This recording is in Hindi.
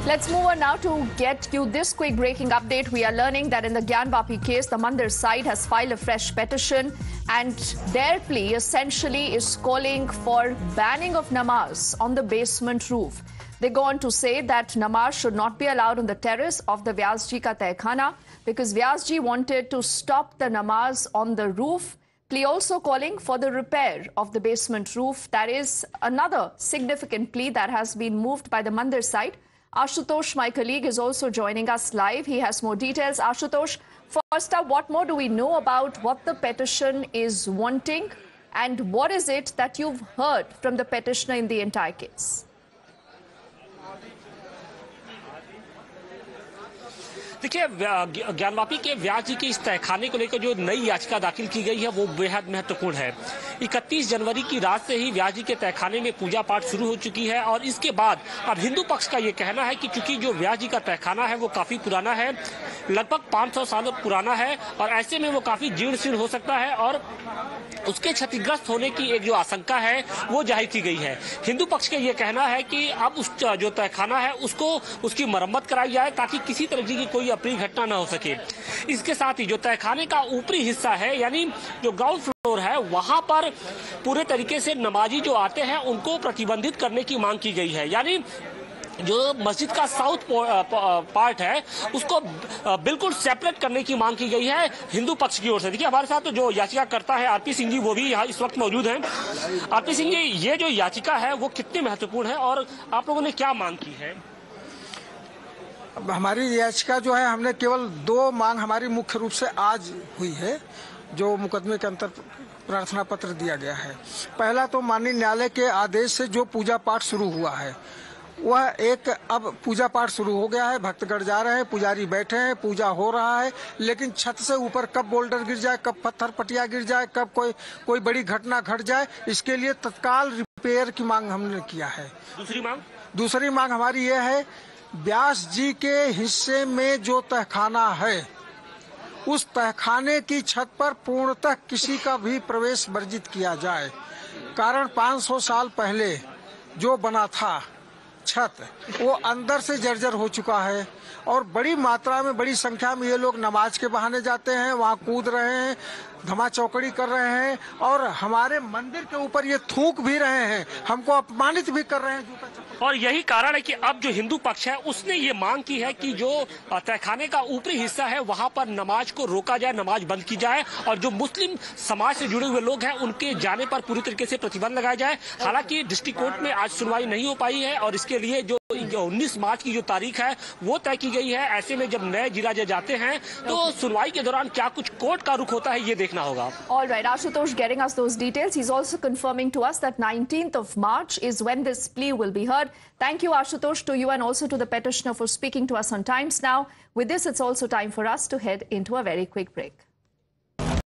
Let's move on now to get you this quick breaking update. We are learning that in the Gyan Vapi case, the Mandir side has filed a fresh petition, and their plea essentially is calling for banning of namaz on the basement roof. They go on to say that namaz should not be allowed on the terrace of the Vyasji ka Tehkhana because Vyasji wanted to stop the namaz on the roof. Plea also calling for the repair of the basement roof. That is another significant plea that has been moved by the Mandir side. Ashutosh, my colleague, is also joining us live. He has more details. Ashutosh, first up, what more do we know about what the petition is wanting, and what is it that you've heard from the petitioner in the entire case? देखिए, ज्ञान वापी के व्यास जी के इस तहखाने को लेकर जो नई याचिका दाखिल की गई है वो बेहद महत्वपूर्ण है। 31 जनवरी की रात से ही व्यास जी के तहखाने में पूजा पाठ शुरू हो चुकी है और इसके बाद अब हिंदू पक्ष का ये कहना है कि चूंकि जो व्यास जी का तहखाना है वो काफी पुराना है, लगभग 500 साल पुराना है और ऐसे में वो काफी जीर्ण शीर्ण हो सकता है और उसके क्षतिग्रस्त होने की एक जो आशंका है वो जाहिर की गई है। हिंदू पक्ष का ये कहना है कि अब उस जो तहखाना है उसको उसकी मरम्मत कराई जाए ताकि किसी तरह की कोई अप्रिय घटना न हो सके। इसके साथ ही जो तहखाने का ऊपरी हिस्सा है यानी जो ग्राउंड फ्लोर है वहां पर पूरे तरीके से नमाजी जो आते हैं उनको प्रतिबंधित करने की मांग की गई है। यानी जो मस्जिद का साउथ पार्ट है उसको बिल्कुल सेपरेट करने की मांग की गई है हिंदू पक्ष की ओर से। देखिए, हमारे साथ तो जो याचिका करता है आरपी सिंह जी, वो भी यहाँ इस वक्त मौजूद हैं। आरपी सिंह जी, ये जो याचिका है वो कितनी महत्वपूर्ण है और आप लोगों ने क्या मांग की है? हमारी याचिका जो है, हमने केवल 2 मांग हमारी मुख्य रूप से आज हुई है जो मुकदमे के अंतर प्रार्थना पत्र दिया गया है। पहला तो माननीय न्यायालय के आदेश से जो पूजा पाठ शुरू हुआ है वह अब पूजा पाठ शुरू हो गया है, भक्तगण जा रहे हैं, पुजारी बैठे हैं, पूजा हो रहा है, लेकिन छत से ऊपर कब बोल्डर गिर जाए, कब पत्थर पटिया गिर जाए, कब कोई बड़ी घटना घट जाए, इसके लिए तत्काल रिपेयर की मांग हमने किया है। दूसरी मांग हमारी यह है, व्यास जी के हिस्से में जो तहखाना है उस तहखाने की छत पर पूर्णतः किसी का भी प्रवेश वर्जित किया जाए। कारण 500 साल पहले जो बना था छत वो अंदर से जर्जर हो चुका है और बड़ी मात्रा में, बड़ी संख्या में ये लोग नमाज के बहाने जाते हैं, वहाँ कूद रहे हैं, धमा चौकड़ी कर रहे हैं और हमारे मंदिर के ऊपर ये थूक भी रहे हैं, हमको अपमानित भी कर रहे हैं। और यही कारण है कि अब जो हिंदू पक्ष है उसने ये मांग की है कि जो तहखाने का ऊपरी हिस्सा है वहां पर नमाज को रोका जाए, नमाज बंद की जाए और जो मुस्लिम समाज से जुड़े हुए लोग हैं उनके जाने पर पूरी तरीके से प्रतिबंध लगाया जाए। हालांकि डिस्ट्रिक्ट कोर्ट में आज सुनवाई नहीं हो पाई है और इसके लिए जो 19 मार्च की जो तारीख है वो तय की गई है। ऐसे में जब नए जिला जज जाते हैं तो सुनवाई के दौरान क्या कुछ कोर्ट का रुख होता है ये देखना होगा। All right, Ashutosh getting us those details. He's also confirming to us that 19th of March is when this plea will be heard. Thank you, Ashutosh, to you and also to the petitioner for speaking to us on Times Now. With this, it's also time for us to head into a very quick break.